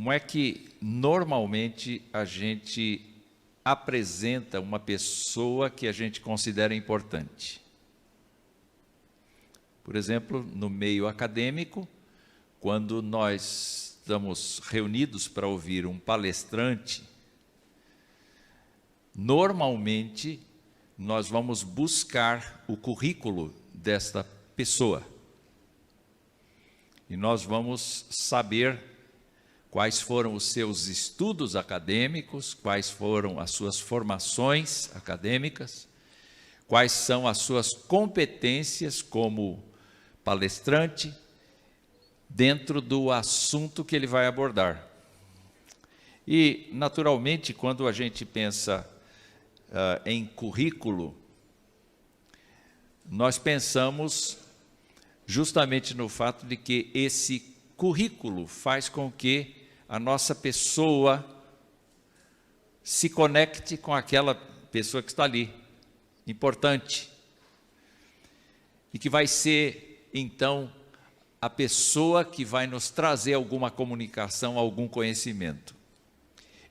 como é que normalmente a gente apresenta uma pessoa que a gente considera importante? Por exemplo, no meio acadêmico, quando nós estamos reunidos para ouvir um palestrante, normalmente nós vamos buscar o currículo desta pessoa. E nós vamos saber quais foram os seus estudos acadêmicos, quais foram as suas formações acadêmicas, quais são as suas competências como palestrante dentro do assunto que ele vai abordar. E, naturalmente, quando a gente pensa em currículo, nós pensamos justamente no fato de que esse currículo faz com que a nossa pessoa se conecte com aquela pessoa que está ali, importante, e que vai ser, então, a pessoa que vai nos trazer alguma comunicação, algum conhecimento.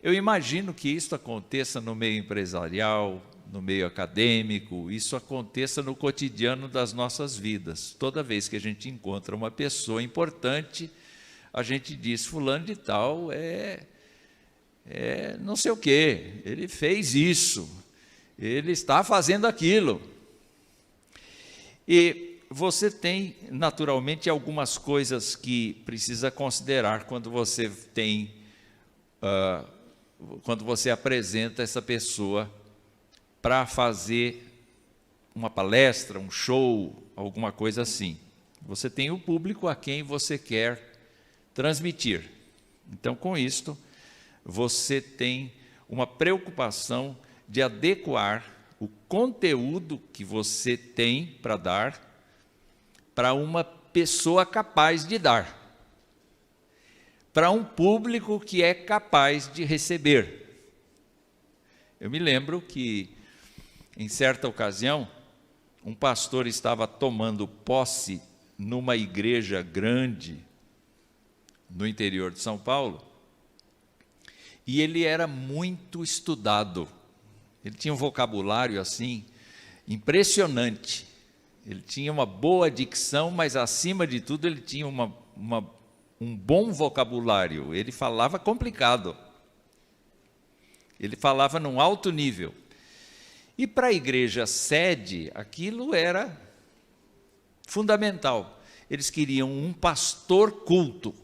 Eu imagino que isso aconteça no meio empresarial, no meio acadêmico, isso aconteça no cotidiano das nossas vidas. Toda vez que a gente encontra uma pessoa importante, a gente diz, fulano de tal não sei o quê, ele fez isso, ele está fazendo aquilo. E você tem, naturalmente, algumas coisas que precisa considerar quando você tem, quando você apresenta essa pessoa para fazer uma palestra, um show, alguma coisa assim. Você tem o público a quem você quer transmitir. Então, com isto, você tem uma preocupação de adequar o conteúdo que você tem para dar para uma pessoa capaz de dar, para um público que é capaz de receber. Eu me lembro que, em certa ocasião, um pastor estava tomando posse numa igreja grande no interior de São Paulo, e ele era muito estudado. Ele tinha um vocabulário assim impressionante. Ele tinha uma boa dicção, mas acima de tudo ele tinha um bom vocabulário. Ele falava complicado. Ele falava num alto nível. E para a igreja sede, aquilo era fundamental. Eles queriam um pastor culto,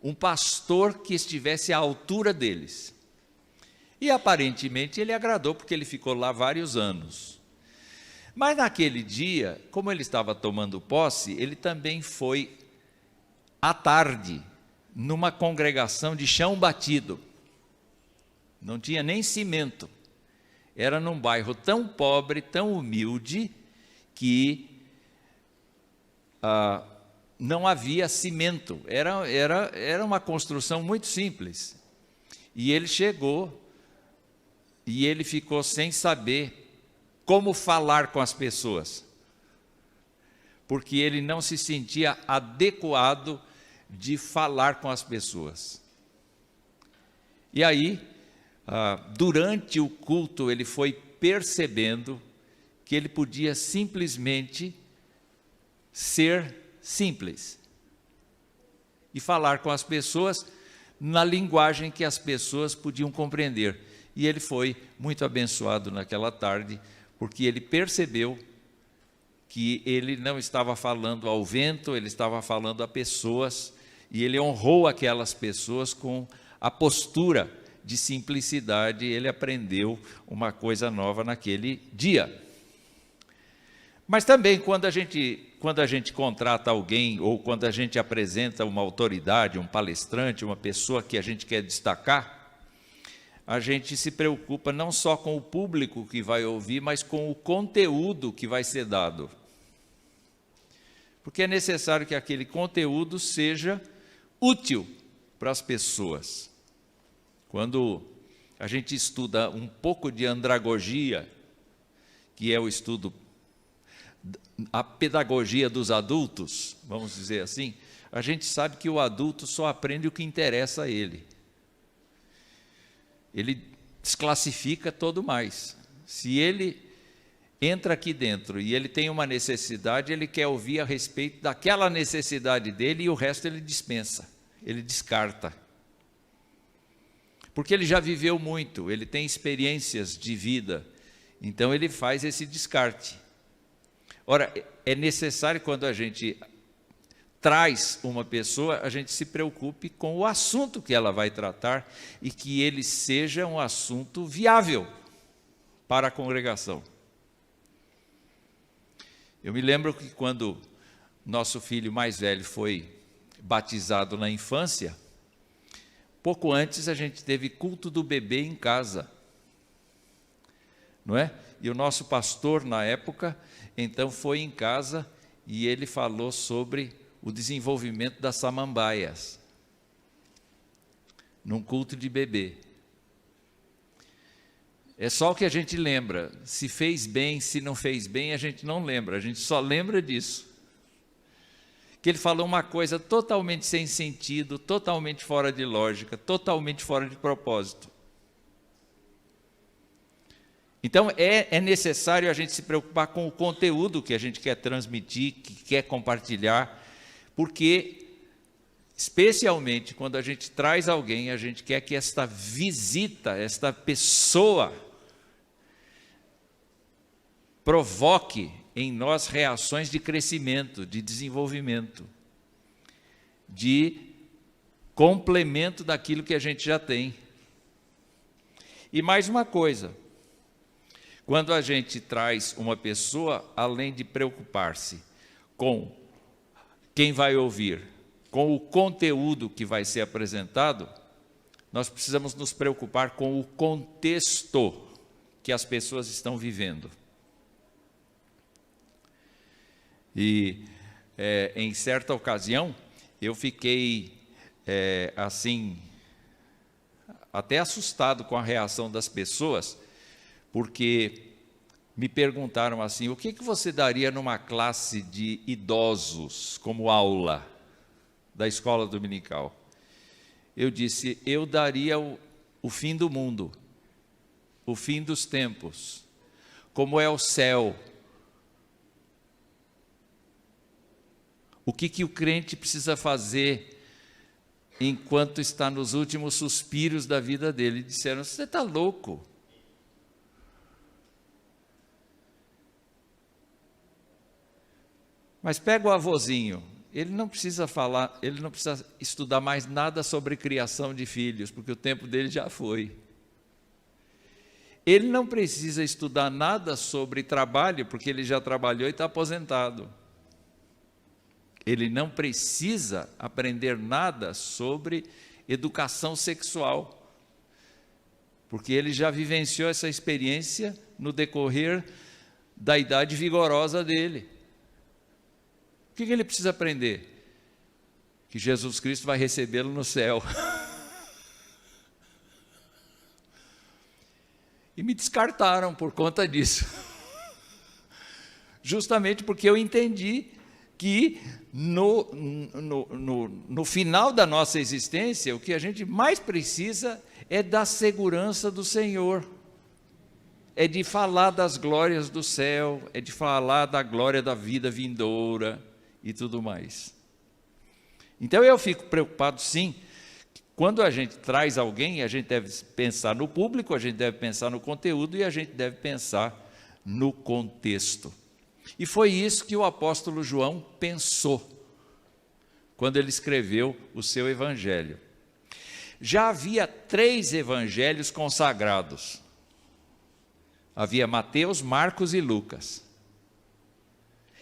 um pastor que estivesse à altura deles. E aparentemente ele agradou, porque ele ficou lá vários anos. Mas naquele dia, como ele estava tomando posse, ele também foi à tarde, numa congregação de chão batido. Não tinha nem cimento. Era num bairro tão pobre, tão humilde, que não havia cimento. Era uma construção muito simples. E ele chegou e ele ficou sem saber como falar com as pessoas, porque ele não se sentia adequado de falar com as pessoas. E aí, durante o culto, ele foi percebendo que ele podia simplesmente ser simples e falar com as pessoas na linguagem que as pessoas podiam compreender. E ele foi muito abençoado naquela tarde, porque ele percebeu que ele não estava falando ao vento, ele estava falando a pessoas, e ele honrou aquelas pessoas com a postura de simplicidade. Ele aprendeu uma coisa nova naquele dia. Mas também, quando a gente contrata alguém, ou quando a gente apresenta uma autoridade, um palestrante, uma pessoa que a gente quer destacar, a gente se preocupa não só com o público que vai ouvir, mas com o conteúdo que vai ser dado. Porque é necessário que aquele conteúdo seja útil para as pessoas. Quando a gente estuda um pouco de andragogia, que é o estudo, a pedagogia dos adultos, vamos dizer assim, a gente sabe que o adulto só aprende o que interessa a ele. Ele desclassifica todo mais. Se ele entra aqui dentro e ele tem uma necessidade, ele quer ouvir a respeito daquela necessidade dele e o resto ele dispensa, ele descarta. Porque ele já viveu muito, ele tem experiências de vida, então ele faz esse descarte. Ora, é necessário quando a gente traz uma pessoa, a gente se preocupe com o assunto que ela vai tratar e que ele seja um assunto viável para a congregação. Eu me lembro que quando nosso filho mais velho foi batizado na infância, pouco antes a gente teve culto do bebê em casa, não é? E o nosso pastor na época, então foi em casa e ele falou sobre o desenvolvimento das samambaias, num culto de bebê. É só o que a gente lembra, se fez bem, se não fez bem, a gente não lembra, a gente só lembra disso. Que ele falou uma coisa totalmente sem sentido, totalmente fora de lógica, totalmente fora de propósito. Então é necessário a gente se preocupar com o conteúdo que a gente quer transmitir, que quer compartilhar, porque, especialmente quando a gente traz alguém, a gente quer que esta visita, esta pessoa, provoque em nós reações de crescimento, de desenvolvimento, de complemento daquilo que a gente já tem. E mais uma coisa, quando a gente traz uma pessoa, além de preocupar-se com quem vai ouvir, com o conteúdo que vai ser apresentado, nós precisamos nos preocupar com o contexto que as pessoas estão vivendo. E em certa ocasião, eu fiquei assim, até assustado com a reação das pessoas, porque me perguntaram assim, o que você daria numa classe de idosos como aula da escola dominical? Eu disse, eu daria o fim do mundo, o fim dos tempos, como é o céu. O que o crente precisa fazer enquanto está nos últimos suspiros da vida dele? Disseram, você está louco. Mas pega o avôzinho, ele não precisa falar, ele não precisa estudar mais nada sobre criação de filhos, porque o tempo dele já foi. Ele não precisa estudar nada sobre trabalho, porque ele já trabalhou e está aposentado. Ele não precisa aprender nada sobre educação sexual, porque ele já vivenciou essa experiência no decorrer da idade vigorosa dele. O que ele precisa aprender? Que Jesus Cristo vai recebê-lo no céu. E me descartaram por conta disso. Justamente porque eu entendi que no final da nossa existência, o que a gente mais precisa é da segurança do Senhor. É de falar das glórias do céu, é de falar da glória da vida vindoura e tudo mais. Então eu fico preocupado sim, quando a gente traz alguém, a gente deve pensar no público, a gente deve pensar no conteúdo e a gente deve pensar no contexto. E foi isso que o apóstolo João pensou, quando ele escreveu o seu evangelho. Já havia 3 evangelhos consagrados. Havia Mateus, Marcos e Lucas.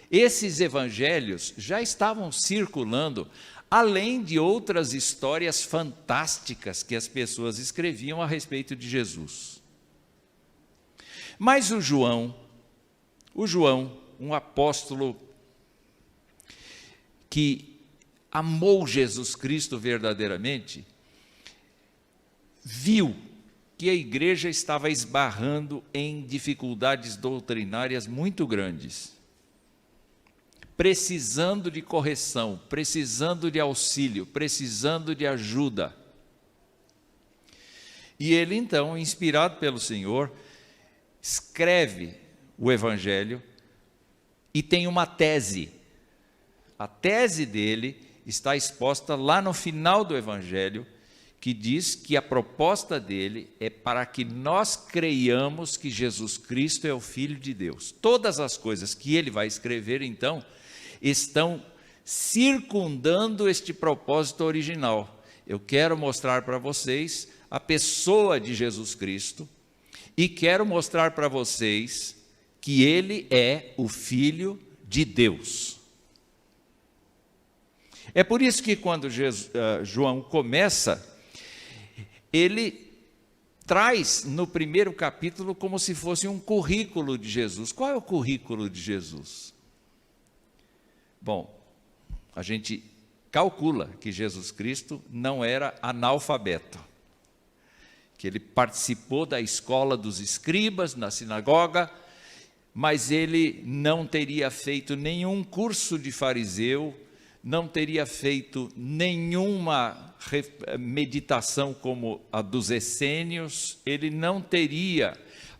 Esses evangelhos já estavam circulando, além de outras histórias fantásticas que as pessoas escreviam a respeito de Jesus. Mas o João, um apóstolo que amou Jesus Cristo verdadeiramente, viu que a igreja estava esbarrando em dificuldades doutrinárias muito grandes. precisando de correção, precisando de auxílio, precisando de ajuda. E ele então, inspirado pelo Senhor, escreve o Evangelho e tem uma tese. A tese dele está exposta lá no final do Evangelho, que diz que a proposta dele é para que nós creiamos que Jesus Cristo é o Filho de Deus. Todas as coisas que ele vai escrever, então, estão circundando este propósito original. Eu quero mostrar para vocês a pessoa de Jesus Cristo e quero mostrar para vocês que ele é o Filho de Deus. É por isso que quando João começa, ele traz no primeiro capítulo como se fosse um currículo de Jesus. Qual é o currículo de Jesus? Bom, a gente calcula que Jesus Cristo não era analfabeto, que ele participou da escola dos escribas na sinagoga, mas ele não teria feito nenhum curso de fariseu, não teria feito nenhuma meditação como a dos essênios, ele não teria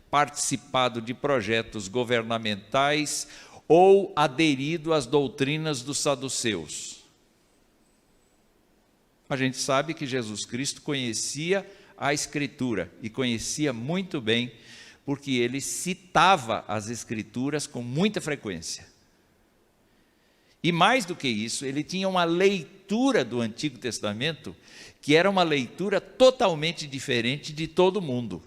participado de projetos governamentais ou aderido às doutrinas dos saduceus. A gente sabe que Jesus Cristo conhecia a Escritura e conhecia muito bem, porque ele citava as Escrituras com muita frequência. E mais do que isso, ele tinha uma leitura do Antigo Testamento que era uma leitura totalmente diferente de todo mundo,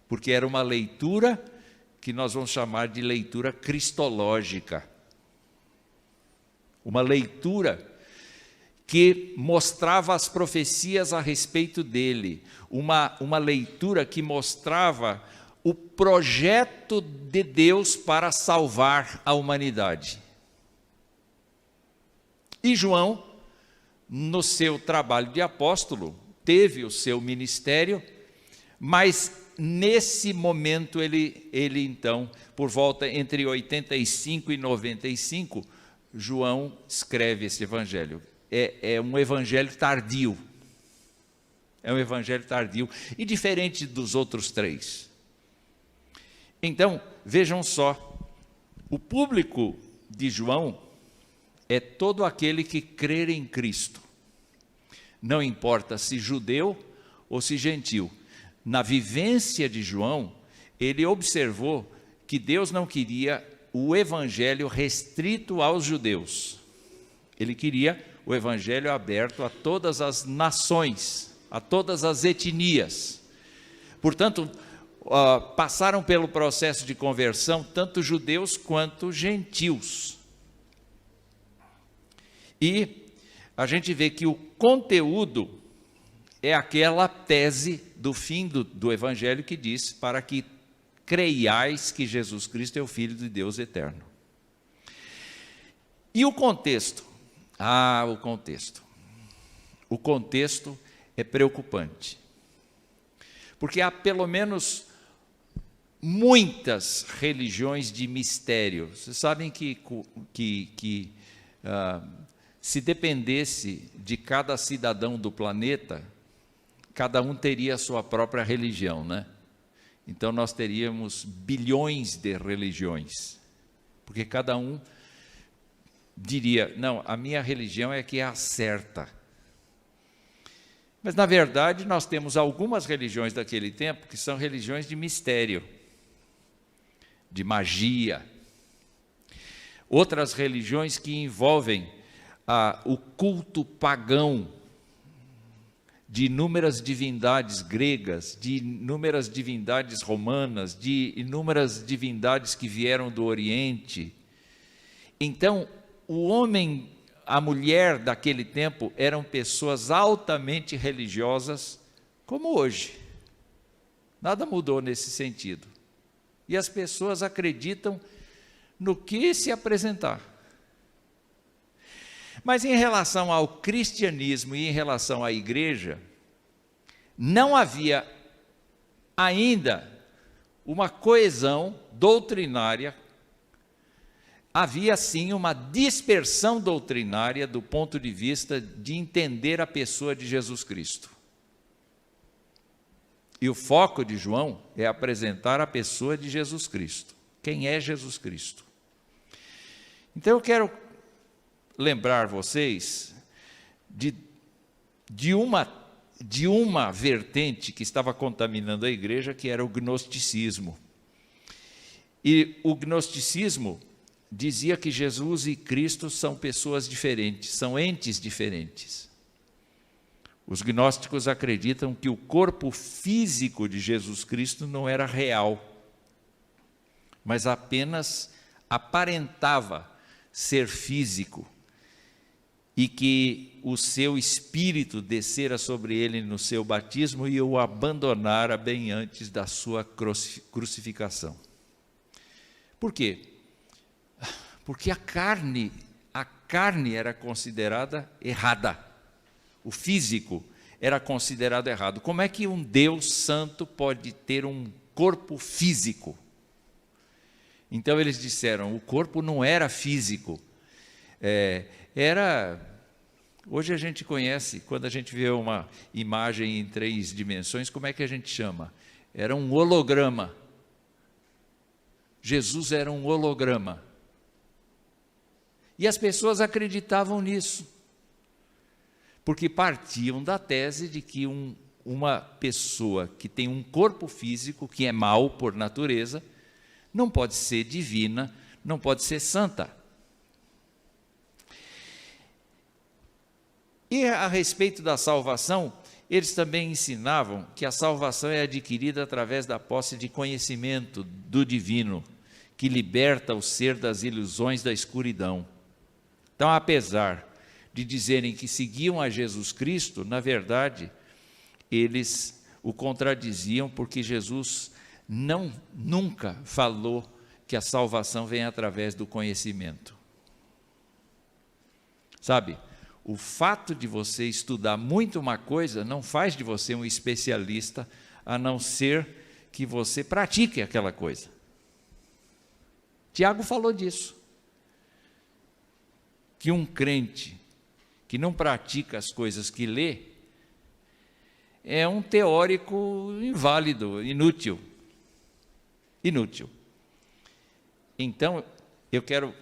porque era uma leitura que nós vamos chamar de leitura cristológica. Uma leitura que mostrava as profecias a respeito dele, uma leitura que mostrava o projeto de Deus para salvar a humanidade. E João, no seu trabalho de apóstolo, teve o seu ministério, mas nesse momento ele então, por volta entre 85 e 95, João escreve esse evangelho. É um evangelho tardio. É um evangelho tardio e diferente dos outros três. Então, vejam só, o público de João é todo aquele que crer em Cristo. Não importa se judeu ou se gentil. Na vivência de João, ele observou que Deus não queria o evangelho restrito aos judeus. Ele queria o evangelho aberto a todas as nações, a todas as etnias. Portanto, passaram pelo processo de conversão tanto judeus quanto gentios. E a gente vê que o conteúdo é aquela tese do fim do Evangelho que diz: para que creiais que Jesus Cristo é o Filho de Deus eterno. E o contexto? O contexto. O contexto é preocupante. Porque há pelo menos muitas religiões de mistério. Vocês sabem que se dependesse de cada cidadão do planeta, cada um teria a sua própria religião, né? Então nós teríamos bilhões de religiões, porque cada um diria: não, a minha religião é que é a certa. Mas na verdade nós temos algumas religiões daquele tempo que são religiões de mistério, de magia. Outras religiões que envolvem o culto pagão de inúmeras divindades gregas, de inúmeras divindades romanas, de inúmeras divindades que vieram do Oriente. Então, o homem, a mulher daquele tempo eram pessoas altamente religiosas, como hoje. Nada mudou nesse sentido. E as pessoas acreditam no que se apresentar. Mas em relação ao cristianismo e em relação à igreja, não havia ainda uma coesão doutrinária havia sim uma dispersão doutrinária do ponto de vista de entender a pessoa de Jesus Cristo. E o foco de João é apresentar a pessoa de Jesus Cristo. Quem é Jesus Cristo? Então eu quero lembrar vocês de uma vertente que estava contaminando a igreja, que era o gnosticismo. E o gnosticismo dizia que Jesus e Cristo são pessoas diferentes, são entes diferentes. Os gnósticos acreditam que o corpo físico de Jesus Cristo não era real, mas apenas aparentava ser físico, e que o seu espírito descera sobre ele no seu batismo e o abandonara bem antes da sua crucificação. Por quê? Porque a carne era considerada errada. O físico era considerado errado. Como é que um Deus santo pode ter um corpo físico? Então eles disseram, o corpo não era físico, hoje a gente conhece, quando a gente vê uma imagem em 3 dimensões, como é que a gente chama? Era um holograma. Jesus era um holograma. E as pessoas acreditavam nisso, porque partiam da tese de que uma pessoa que tem um corpo físico, que é mau por natureza, não pode ser divina, não pode ser santa. E a respeito da salvação, eles também ensinavam que a salvação é adquirida através da posse de conhecimento do divino, que liberta o ser das ilusões da escuridão. Então, apesar de dizerem que seguiam a Jesus Cristo, na verdade, eles o contradiziam, porque Jesus nunca falou que a salvação vem através do conhecimento. Sabe, o fato de você estudar muito uma coisa não faz de você um especialista, a não ser que você pratique aquela coisa. Tiago falou disso, que um crente que não pratica as coisas que lê é um teórico inválido, inútil. Então, eu quero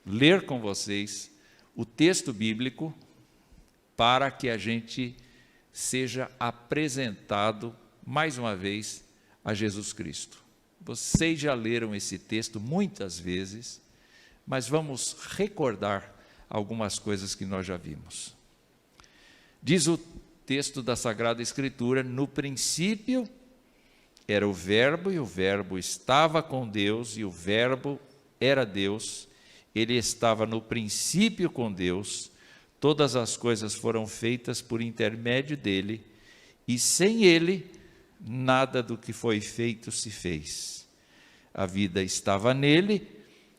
ler com vocês o texto bíblico para que a gente seja apresentado mais uma vez a Jesus Cristo. Vocês já leram esse texto muitas vezes, mas vamos recordar algumas coisas que nós já vimos. Diz o texto da Sagrada Escritura, no princípio era o Verbo, e o Verbo estava com Deus, e o Verbo era Deus, ele estava no princípio com Deus, todas as coisas foram feitas por intermédio dele, e sem ele, nada do que foi feito se fez. A vida estava nele,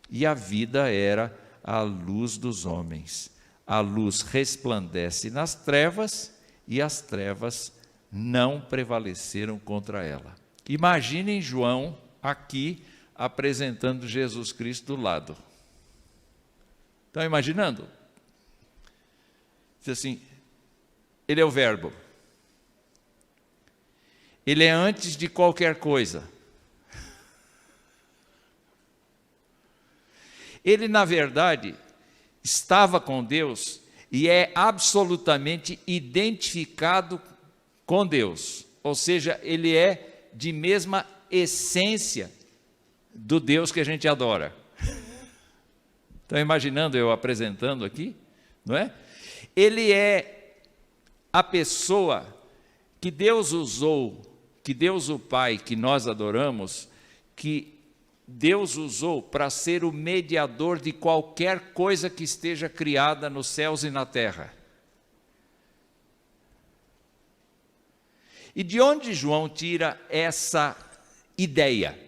e a vida era a luz dos homens. A luz resplandece nas trevas, e as trevas não prevaleceram contra ela. Imaginem João aqui apresentando Jesus Cristo do lado. Estão imaginando? Diz assim, ele é o Verbo. Ele é antes de qualquer coisa. Ele, na verdade, estava com Deus e é absolutamente identificado com Deus. Ou seja, ele é de mesma essência do Deus que a gente adora. Estão imaginando eu apresentando aqui? Não é? Ele é a pessoa que Deus usou, que Deus o Pai, que nós adoramos, que Deus usou para ser o mediador de qualquer coisa que esteja criada nos céus e na terra. E de onde João tira essa ideia?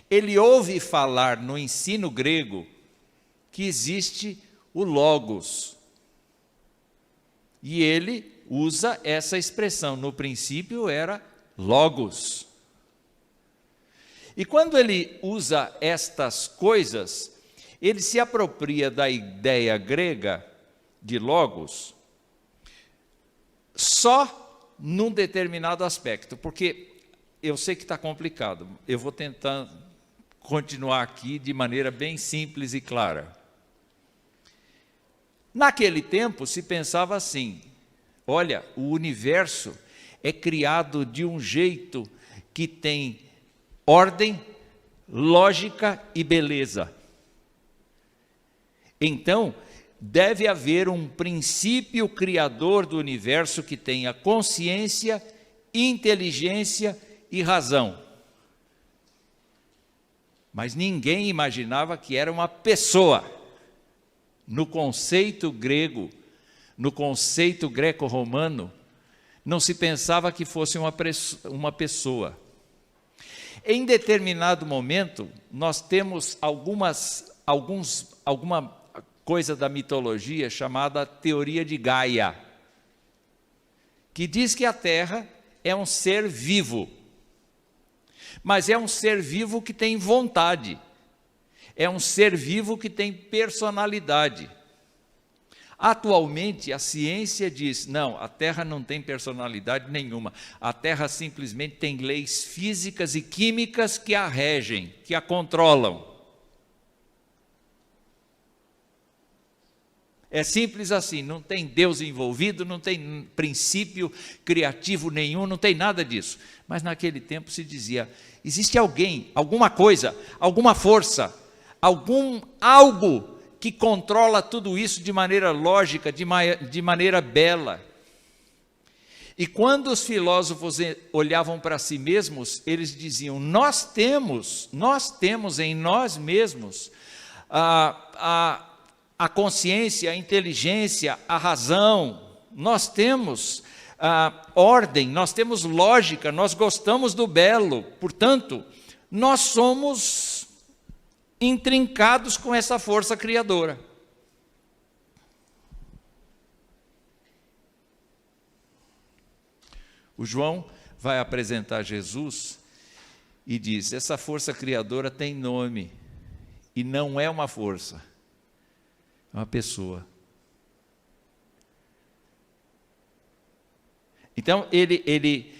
Ele ouve falar no ensino grego que existe o Logos. E ele usa essa expressão, no princípio era Logos. E quando ele usa estas coisas, ele se apropria da ideia grega de logos só num determinado aspecto, porque eu sei que está complicado, eu vou tentar continuar aqui de maneira bem simples e clara. Naquele tempo se pensava assim: olha, o universo é criado de um jeito que tem ordem, lógica e beleza. Então, deve haver um princípio criador do universo que tenha consciência, inteligência e razão. Mas ninguém imaginava que era uma pessoa. No conceito grego, no conceito greco-romano, não se pensava que fosse uma pessoa. Em determinado momento, nós temos alguma coisa da mitologia chamada teoria de Gaia, que diz que a Terra é um ser vivo, mas é um ser vivo que tem vontade, é um ser vivo que tem personalidade. Atualmente, a ciência diz, não, a Terra não tem personalidade nenhuma, a Terra simplesmente tem leis físicas e químicas que a regem, que a controlam. É simples assim, não tem Deus envolvido, não tem princípio criativo nenhum, não tem nada disso. Mas naquele tempo se dizia, existe alguém, alguma coisa, alguma força, algo que controla tudo isso de maneira lógica, de maneira bela. E quando os filósofos olhavam para si mesmos, eles diziam, nós temos em nós mesmos a consciência, a inteligência, a razão, nós temos ordem, nós temos lógica, nós gostamos do belo, portanto, nós somos intrincados com essa força criadora. O João vai apresentar Jesus e diz, essa força criadora tem nome, e não é uma força, é uma pessoa. Então, ele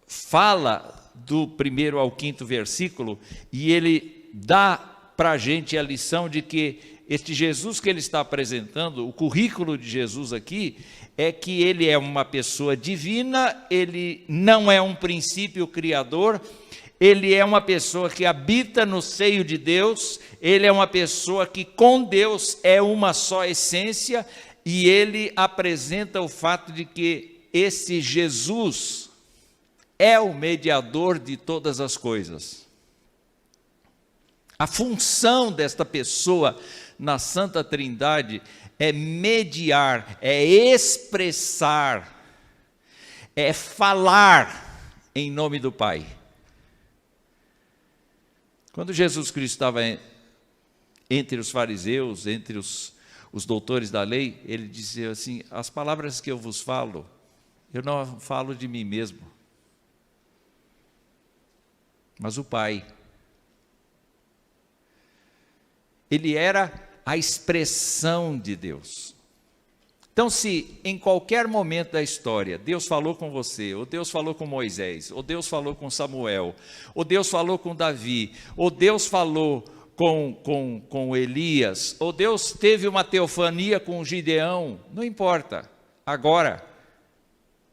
fala do 1º ao 5º versículo, e ele dá para a gente a lição de que este Jesus que ele está apresentando, o currículo de Jesus aqui, é que ele é uma pessoa divina, ele não é um princípio criador, ele é uma pessoa que habita no seio de Deus, ele é uma pessoa que com Deus é uma só essência, e ele apresenta o fato de que esse Jesus é o mediador de todas as coisas. A função desta pessoa na Santa Trindade é mediar, é expressar, é falar em nome do Pai. Quando Jesus Cristo estava entre os fariseus, entre os doutores da lei, ele dizia assim, as palavras que eu vos falo, eu não falo de mim mesmo, mas o Pai. Ele era a expressão de Deus. Então, se em qualquer momento da história Deus falou com você, ou Deus falou com Moisés, ou Deus falou com Samuel, ou Deus falou com Davi, ou Deus falou com Elias, ou Deus teve uma teofania com Gideão, não importa. Agora,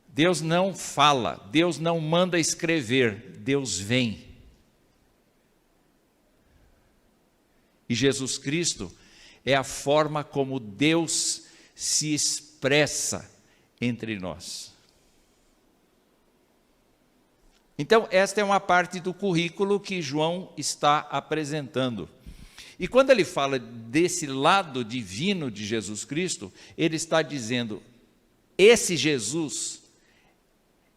Deus não fala, Deus não manda escrever, Deus vem. E Jesus Cristo é a forma como Deus se expressa entre nós. Então, esta é uma parte do currículo que João está apresentando. E quando ele fala desse lado divino de Jesus Cristo, ele está dizendo, esse Jesus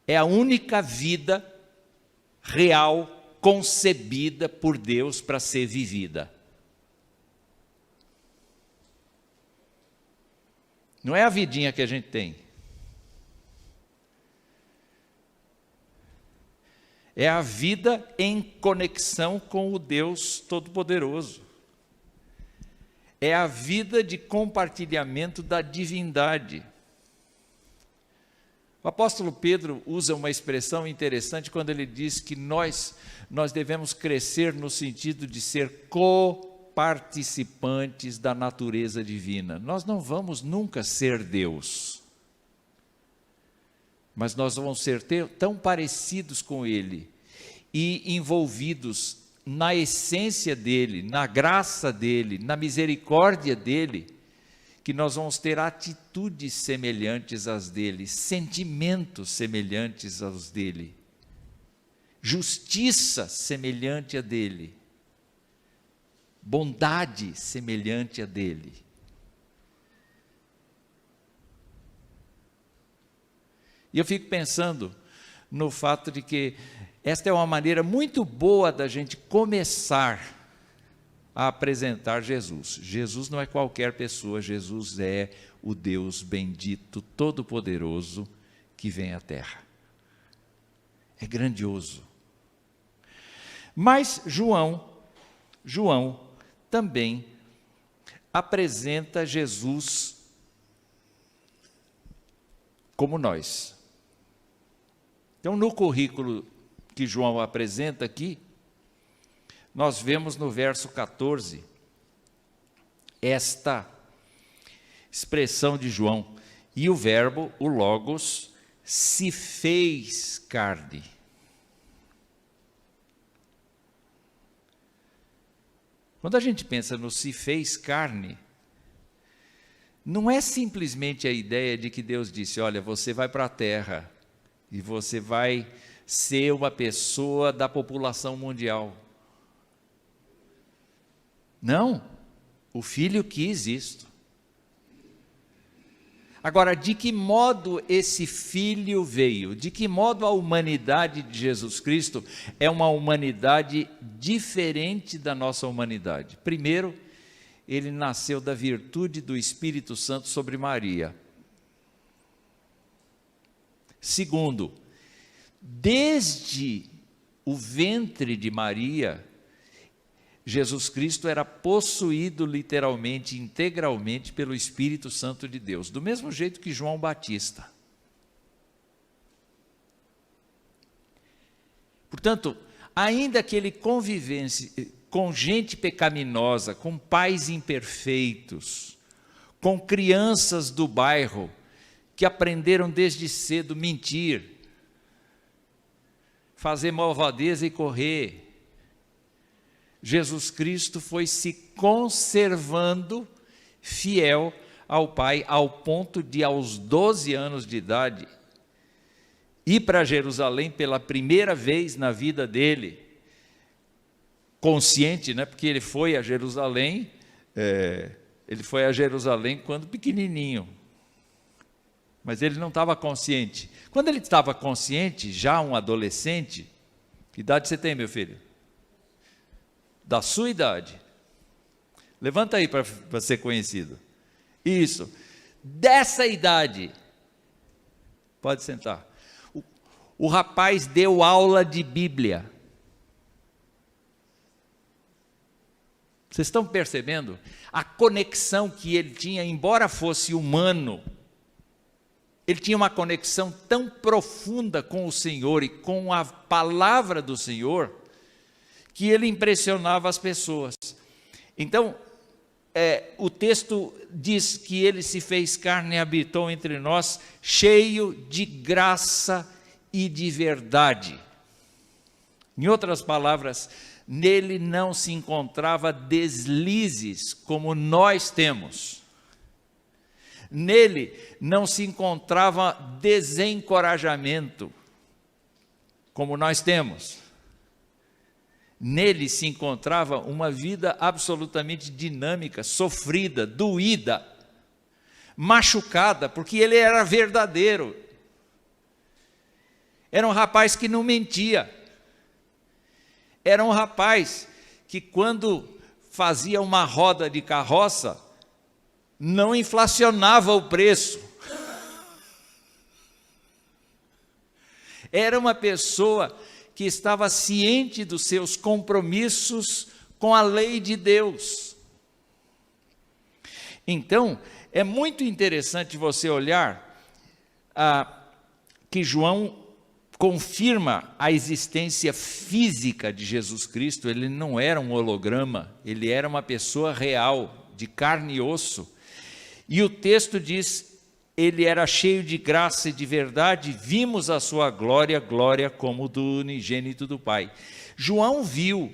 é a única vida real concebida por Deus para ser vivida. Não é a vidinha que a gente tem. É a vida em conexão com o Deus Todo-Poderoso. é a vida de compartilhamento da divindade. O apóstolo Pedro usa uma expressão interessante quando ele diz que nós devemos crescer no sentido de ser coparticipantes da natureza divina. Nós não vamos nunca ser Deus, mas nós vamos ser tão parecidos com Ele e envolvidos na essência dEle, na graça dEle, na misericórdia dEle, que nós vamos ter atitudes semelhantes às dEle, sentimentos semelhantes aos dEle, justiça semelhante a dEle, bondade semelhante a dEle. E eu fico pensando no fato de que esta é uma maneira muito boa da gente começar a apresentar Jesus. Jesus não é qualquer pessoa, Jesus é o Deus bendito, todo-poderoso, que vem à terra. É grandioso. Mas João também apresenta Jesus como nós. Então, no currículo que João apresenta aqui, nós vemos no verso 14, esta expressão de João: e o verbo, o Logos, se fez carne. Quando a gente pensa no se fez carne, não é simplesmente a ideia de que Deus disse: olha, você vai para a terra e você vai ser uma pessoa da população mundial. Não, o Filho quis isto. Agora, de que modo esse Filho veio? De que modo a humanidade de Jesus Cristo é uma humanidade diferente da nossa humanidade? Primeiro, ele nasceu da virtude do Espírito Santo sobre Maria. Segundo, desde o ventre de Maria, Jesus Cristo era possuído literalmente, integralmente pelo Espírito Santo de Deus, do mesmo jeito que João Batista. Portanto, ainda que ele convivesse com gente pecaminosa, com pais imperfeitos, com crianças do bairro que aprenderam desde cedo mentir, fazer malvadeza e correr, Jesus Cristo foi se conservando fiel ao Pai, ao ponto de, aos 12 anos de idade, ir para Jerusalém pela primeira vez na vida dele, consciente, né? Porque ele foi a Jerusalém, quando pequenininho, mas ele não estava consciente. Quando ele estava consciente, já um adolescente, que idade você tem, meu filho? Da sua idade. Levanta aí para ser conhecido. Isso. Dessa idade. Pode sentar. O rapaz deu aula de Bíblia. Vocês estão percebendo a conexão que ele tinha, embora fosse humano? Ele tinha uma conexão tão profunda com o Senhor e com a palavra do Senhor, que ele impressionava as pessoas. Então, o texto diz que ele se fez carne e habitou entre nós, cheio de graça e de verdade. Em outras palavras, nele não se encontrava deslizes como nós temos. Nele não se encontrava desencorajamento como nós temos. Nele se encontrava uma vida absolutamente dinâmica, sofrida, doída, machucada, porque ele era verdadeiro. Era um rapaz que não mentia. Era um rapaz que, quando fazia uma roda de carroça, não inflacionava o preço. Era uma pessoa que estava ciente dos seus compromissos com a lei de Deus. Então, é muito interessante você olhar que João confirma a existência física de Jesus Cristo. Ele não era um holograma, ele era uma pessoa real, de carne e osso. E o texto diz: ele era cheio de graça e de verdade, vimos a sua glória, glória como do unigênito do Pai. João viu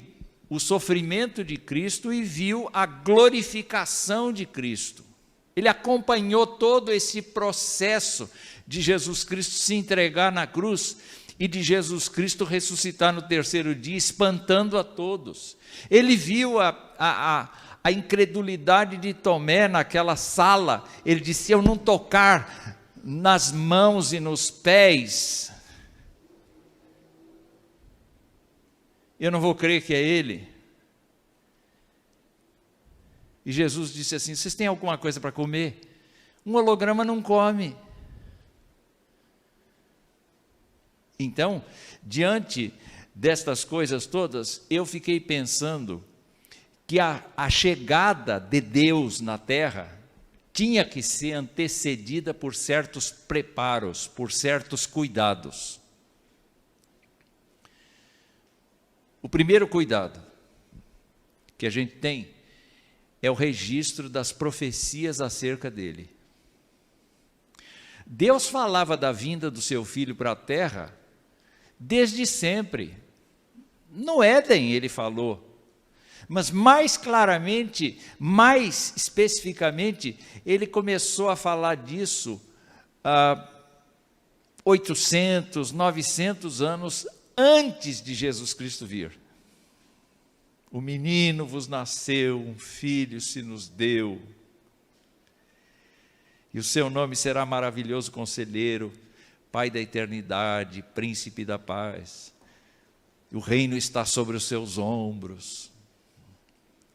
o sofrimento de Cristo e viu a glorificação de Cristo. Ele acompanhou todo esse processo de Jesus Cristo se entregar na cruz e de Jesus Cristo ressuscitar no terceiro dia, espantando a todos. Ele viu a incredulidade de Tomé naquela sala. Ele disse: se eu não tocar nas mãos e nos pés, eu não vou crer que é ele. E Jesus disse assim: vocês têm alguma coisa para comer? Um holograma não come. Então, diante destas coisas todas, eu fiquei pensando que a chegada de Deus na terra tinha que ser antecedida por certos preparos, por certos cuidados. O primeiro cuidado que a gente tem é o registro das profecias acerca dele. Deus falava da vinda do seu filho para a terra desde sempre. No Éden ele falou, mas mais claramente, mais especificamente, ele começou a falar disso 800, 900 anos antes de Jesus Cristo vir. O menino vos nasceu, um filho se nos deu, e o seu nome será maravilhoso conselheiro, Pai da eternidade, príncipe da paz. O reino está sobre os seus ombros.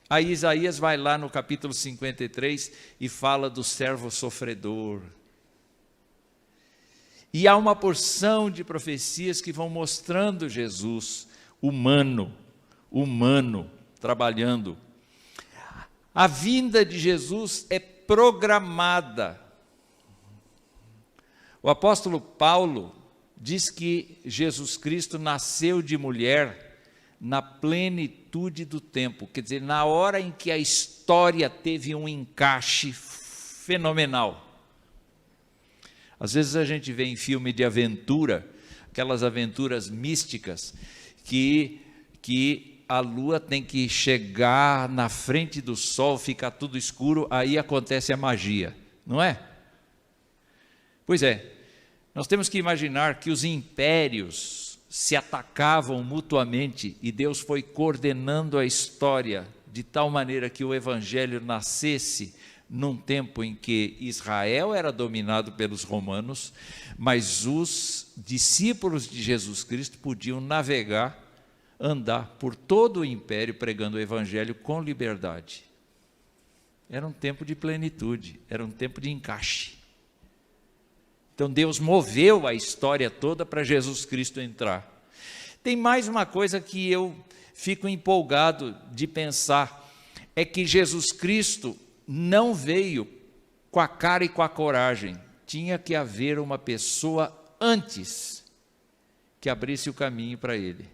Aí Isaías vai lá no capítulo 53 e fala do servo sofredor. E há uma porção de profecias que vão mostrando Jesus humano, trabalhando. A vinda de Jesus é programada. O apóstolo Paulo diz que Jesus Cristo nasceu de mulher na plenitude do tempo, quer dizer, na hora em que a história teve um encaixe fenomenal. Às vezes a gente vê em filme de aventura, aquelas aventuras místicas, que a lua tem que chegar na frente do sol, fica tudo escuro, aí acontece a magia, não é? Pois é, nós temos que imaginar que os impérios se atacavam mutuamente e Deus foi coordenando a história de tal maneira que o evangelho nascesse num tempo em que Israel era dominado pelos romanos, mas os discípulos de Jesus Cristo podiam navegar, andar por todo o império pregando o evangelho com liberdade. Era um tempo de plenitude, era um tempo de encaixe. Então Deus moveu a história toda para Jesus Cristo entrar. Tem mais uma coisa que eu fico empolgado de pensar, é que Jesus Cristo não veio com a cara e com a coragem. Tinha que haver uma pessoa antes que abrisse o caminho para ele.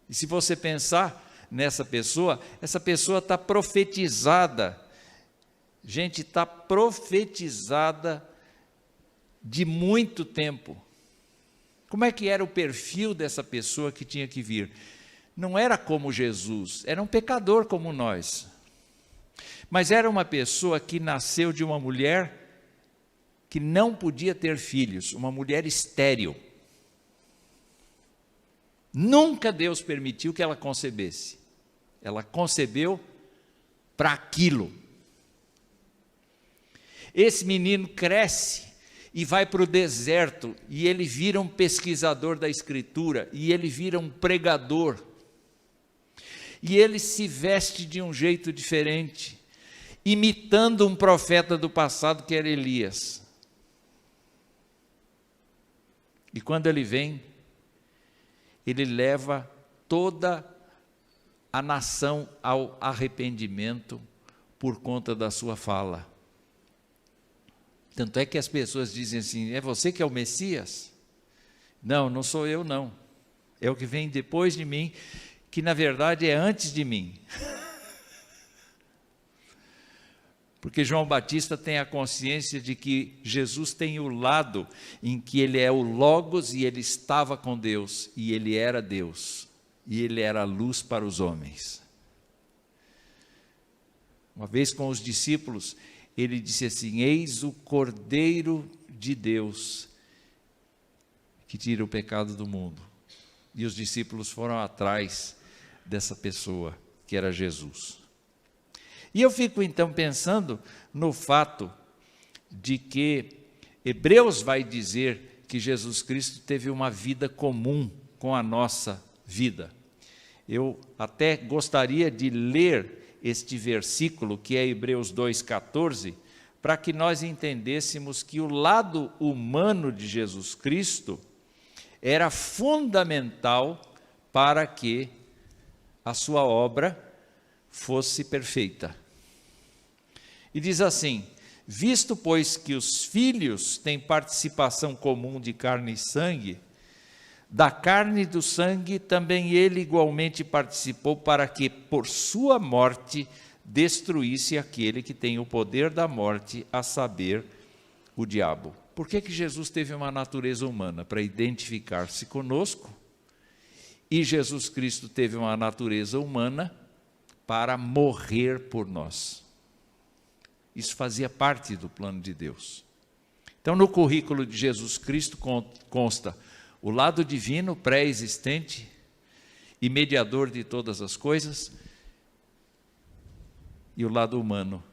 E se você pensar nessa pessoa, essa pessoa está profetizada. Gente, está profetizada de muito tempo. Como é que era o perfil dessa pessoa que tinha que vir? Não era como Jesus, era um pecador como nós. Mas era uma pessoa que nasceu de uma mulher que não podia ter filhos, uma mulher estéril. Nunca Deus permitiu que ela concebesse. Ela concebeu para aquilo. Esse menino cresce e vai para o deserto, e ele vira um pesquisador da Escritura, e ele vira um pregador. E ele se veste de um jeito diferente, imitando um profeta do passado que era Elias. E quando ele vem, ele leva toda a nação ao arrependimento por conta da sua fala. Tanto é que as pessoas dizem assim: é você que é o Messias? Não, não sou eu não. É o que vem depois de mim, que na verdade é antes de mim. Porque João Batista tem a consciência de que Jesus tem o lado em que ele é o Logos e ele estava com Deus, e ele era Deus, e ele era a luz para os homens. Uma vez com os discípulos, ele disse assim: eis o Cordeiro de Deus, que tira o pecado do mundo. E os discípulos foram atrás dessa pessoa, que era Jesus. E eu fico então pensando no fato de que Hebreus vai dizer que Jesus Cristo teve uma vida comum com a nossa vida. Eu até gostaria de ler este versículo, que é Hebreus 2,14, para que nós entendêssemos que o lado humano de Jesus Cristo era fundamental para que a sua obra fosse perfeita. E diz assim: visto, pois, que os filhos têm participação comum de carne e sangue, da carne e do sangue também ele igualmente participou, para que por sua morte destruísse aquele que tem o poder da morte, a saber, o diabo. Por que Jesus teve uma natureza humana? Para identificar-se conosco. E Jesus Cristo teve uma natureza humana para morrer por nós. Isso fazia parte do plano de Deus. Então, no currículo de Jesus Cristo consta o lado divino, pré-existente e mediador de todas as coisas, e o lado humano,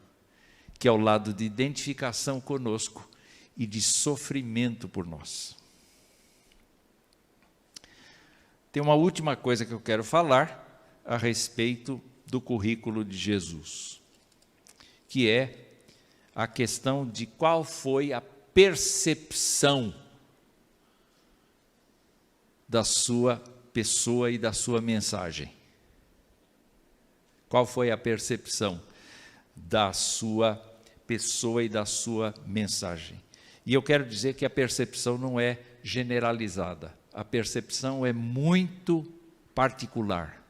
que é o lado de identificação conosco e de sofrimento por nós. Tem uma última coisa que eu quero falar a respeito do currículo de Jesus, que é a questão de qual foi a percepção da sua pessoa e da sua mensagem. Qual foi a percepção da sua pessoa e da sua mensagem? E eu quero dizer que a percepção não é generalizada. A percepção é muito particular.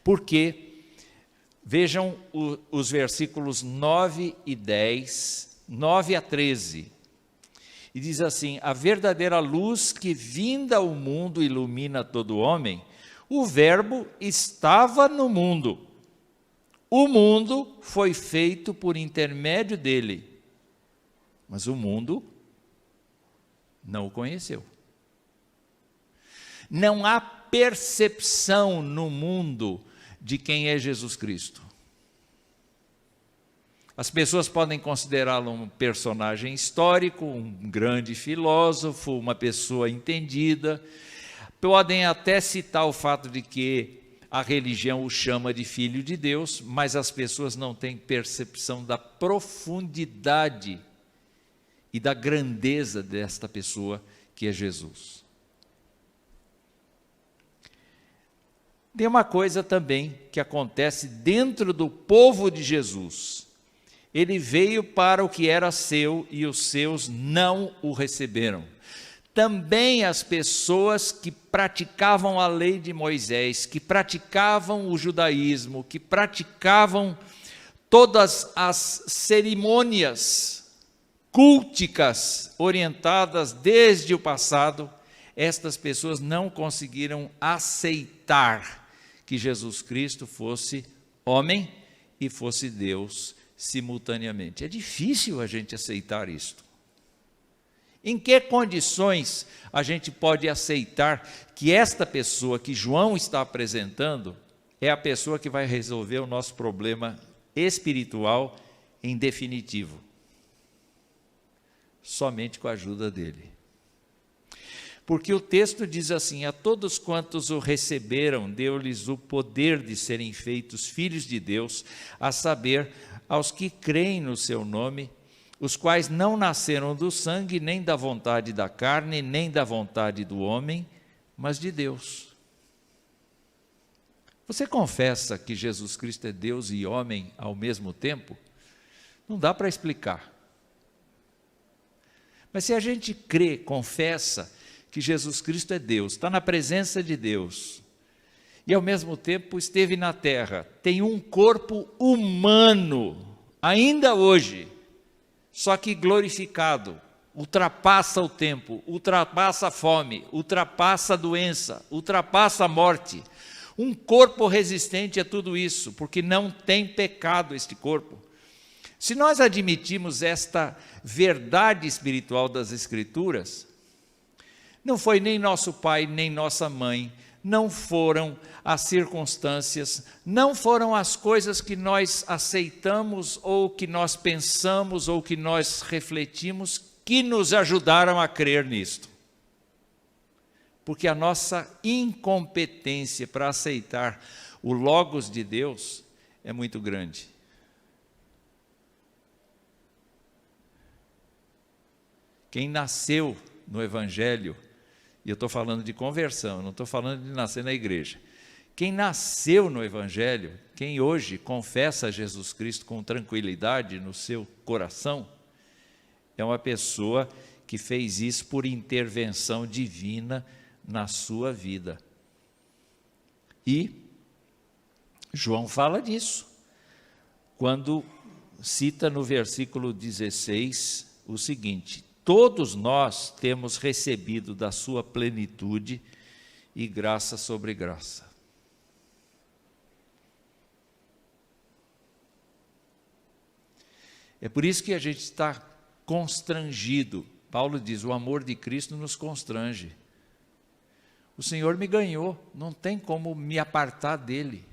Porque vejam os versículos 9 e 10, 9 a 13. E diz assim: a verdadeira luz que vinda ao mundo ilumina todo homem, o verbo estava no mundo. O mundo foi feito por intermédio dele, mas o mundo não o conheceu. Não há percepção no mundo de quem é Jesus Cristo. As pessoas podem considerá-lo um personagem histórico, um grande filósofo, uma pessoa entendida. Podem até citar o fato de que a religião o chama de filho de Deus, mas as pessoas não têm percepção da profundidade e da grandeza desta pessoa que é Jesus. Tem uma coisa também que acontece dentro do povo de Jesus. Ele veio para o que era seu e os seus não o receberam. Também as pessoas que praticavam a lei de Moisés, que praticavam o judaísmo, que praticavam todas as cerimônias culticas orientadas desde o passado, estas pessoas não conseguiram aceitar que Jesus Cristo fosse homem e fosse Deus simultaneamente. É difícil a gente aceitar isto. Em que condições a gente pode aceitar que esta pessoa que João está apresentando é a pessoa que vai resolver o nosso problema espiritual em definitivo? Somente com a ajuda dele. Porque o texto diz assim: a todos quantos o receberam, deu-lhes o poder de serem feitos filhos de Deus, a saber, aos que creem no seu nome, os quais não nasceram do sangue, nem da vontade da carne, nem da vontade do homem, mas de Deus. Você confessa que Jesus Cristo é Deus e homem ao mesmo tempo? Não dá para explicar. Mas se a gente crê, confessa que Jesus Cristo é Deus, está na presença de Deus, e ao mesmo tempo esteve na terra, tem um corpo humano, ainda hoje, só que glorificado, ultrapassa o tempo, ultrapassa a fome, ultrapassa a doença, ultrapassa a morte. Um corpo resistente a tudo isso, porque não tem pecado este corpo. Se nós admitimos esta verdade espiritual das Escrituras, não foi nem nosso pai, nem nossa mãe, não foram as circunstâncias, não foram as coisas que nós aceitamos, ou que nós pensamos, ou que nós refletimos, que nos ajudaram a crer nisto. Porque a nossa incompetência para aceitar o Logos de Deus é muito grande. Quem nasceu no Evangelho, e eu estou falando de conversão, não estou falando de nascer na igreja. Quem nasceu no Evangelho, quem hoje confessa Jesus Cristo com tranquilidade no seu coração, é uma pessoa que fez isso por intervenção divina na sua vida. E João fala disso, quando cita no versículo 16 o seguinte: todos nós temos recebido da sua plenitude e graça sobre graça. É por isso que a gente está constrangido. Paulo diz, o amor de Cristo nos constrange. O Senhor me ganhou, não tem como me apartar dele.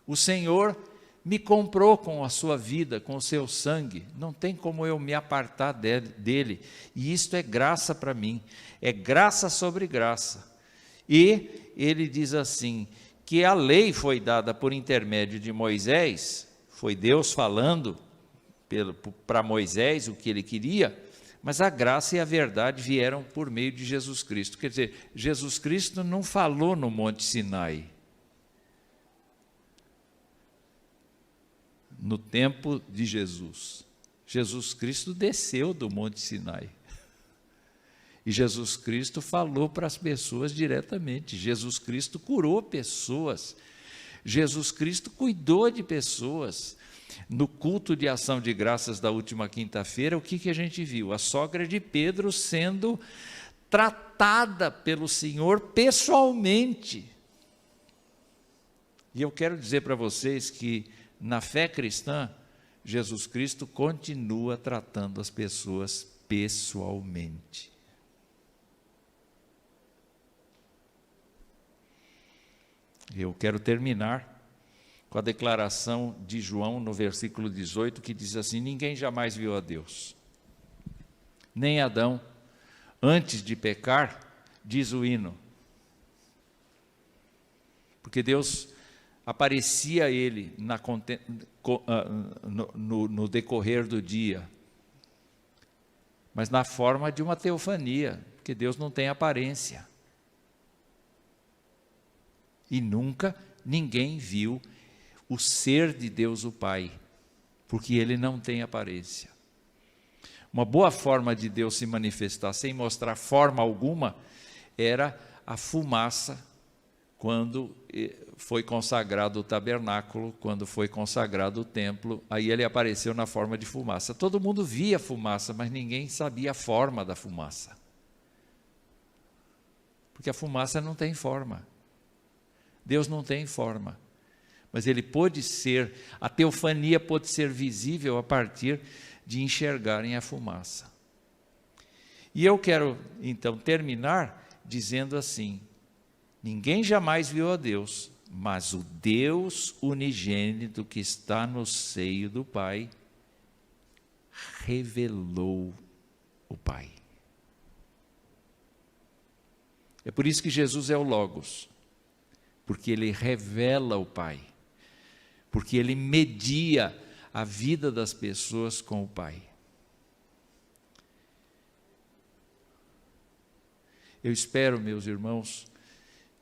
O Senhor me comprou com a sua vida, com o seu sangue, não tem como eu me apartar dele, e isto é graça para mim, é graça sobre graça. E ele diz assim, que a lei foi dada por intermédio de Moisés, foi Deus falando para Moisés o que ele queria, mas a graça e a verdade vieram por meio de Jesus Cristo. Quer dizer, Jesus Cristo não falou no Monte Sinai. No tempo de Jesus, Jesus Cristo desceu do Monte Sinai. E Jesus Cristo falou para as pessoas diretamente. Jesus Cristo curou pessoas. Jesus Cristo cuidou de pessoas. No culto de ação de graças da última quinta-feira, o que a gente viu? A sogra de Pedro sendo tratada pelo Senhor pessoalmente. E eu quero dizer para vocês que na fé cristã, Jesus Cristo continua tratando as pessoas pessoalmente. Eu quero terminar com a declaração de João no versículo 18, que diz assim, ninguém jamais viu a Deus, nem Adão, antes de pecar, diz o hino. Porque Deus aparecia a ele no decorrer do dia, mas na forma de uma teofania, porque Deus não tem aparência. E nunca ninguém viu o ser de Deus o Pai, porque ele não tem aparência. Uma boa forma de Deus se manifestar sem mostrar forma alguma era a fumaça, quando foi consagrado o tabernáculo, quando foi consagrado o templo, aí ele apareceu na forma de fumaça. Todo mundo via a fumaça, mas ninguém sabia a forma da fumaça. Porque a fumaça não tem forma. Deus não tem forma. Mas ele pôde ser, a teofania pôde ser visível a partir de enxergarem a fumaça. E eu quero, então, terminar dizendo assim, ninguém jamais viu a Deus, mas o Deus unigênito que está no seio do Pai, revelou o Pai. É por isso que Jesus é o Logos, porque ele revela o Pai, porque ele media a vida das pessoas com o Pai. Eu espero, meus irmãos,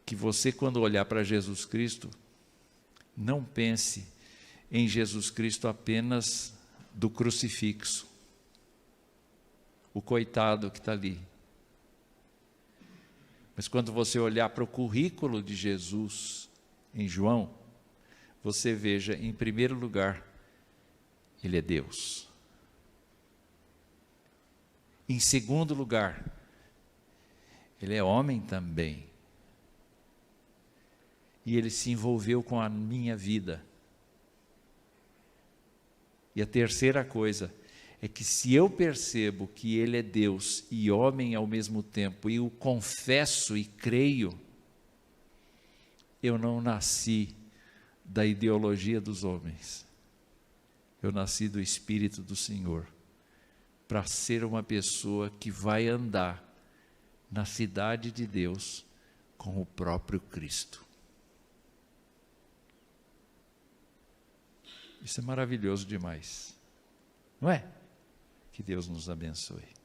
que você, quando olhar para Jesus Cristo, não pense em Jesus Cristo apenas do crucifixo, o coitado que está ali. Mas quando você olhar para o currículo de Jesus em João, você veja, em primeiro lugar, Ele é Deus. Em segundo lugar, Ele é homem também. E Ele se envolveu com a minha vida. E a terceira coisa é que se eu percebo que Ele é Deus e homem ao mesmo tempo, e o confesso e creio, eu não nasci da ideologia dos homens. Eu nasci do Espírito do Senhor, para ser uma pessoa que vai andar na cidade de Deus com o próprio Cristo. Isso é maravilhoso demais, não é? Que Deus nos abençoe.